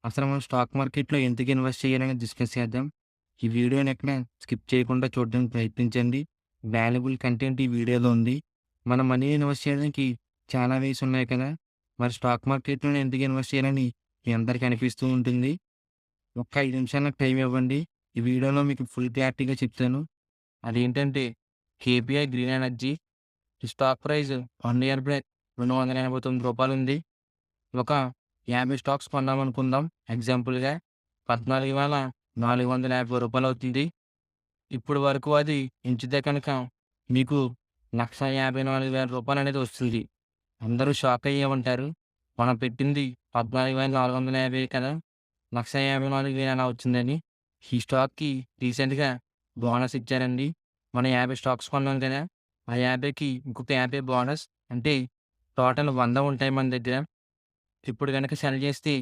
అసలు మనం స్టాక్ మార్కెట్‌లో ఎందుకు ఇన్వెస్ట్ చేయాలని డిస్కస్ చేద్దాం. ఈ వీడియోని ఎక్కడ స్కిప్ చేయకుండా చూడడానికి ప్రయత్నించండి. వాల్యుబుల్ కంటెంట్ ఈ వీడియోలో ఉంది. మన మనీ ఇన్వెస్ట్ చేయడానికి చాలా వేస్ ఉన్నాయి కదా! మరి స్టాక్ మార్కెట్‌లోనే ఎందుకు ఇన్వెస్ట్ చేయాలని మీ అందరికీ అనిపిస్తూ ఉంటుంది. ఒక్క 5 నిమిషాలు నాకు టైం ఇవ్వండి. ఈ వీడియోలో మీకు ఫుల్ క్లారిటీగా చెప్తాను. అదేంటంటే కేపీఐ గ్రీన్ ఎనర్జీ ఈ స్టాక్ ప్రైస్ 1 ఇయర్ బ్రేక్ రూ. 289 ఉంది. ఒక 50 స్టాక్స్ కొన్నామనుకుందాం ఎగ్జాంపుల్‌గా. రూ. 14,450 అవుతుంది. ఇప్పుడు వరకు అది ఎంచితే కనుక మీకు రూ. 1,54,000 అనేది వస్తుంది. అందరూ షాక్ అయ్యే ఉంటారు. మనం పెట్టింది 14,450 కదా! 1,54,000 ఎలా వచ్చిందని. ఈ స్టాక్‌కి రీసెంట్‌గా బోనస్ ఇచ్చారండి. మనం 50 స్టాక్స్ కొన్నాం కదా! ఆ 50కి ఇంకొక 50 బోనస్ అంటే టోటల్ 100 ఉంటాయి మన దగ్గర. ఇప్పుడు గనక సెల్ చేస్తే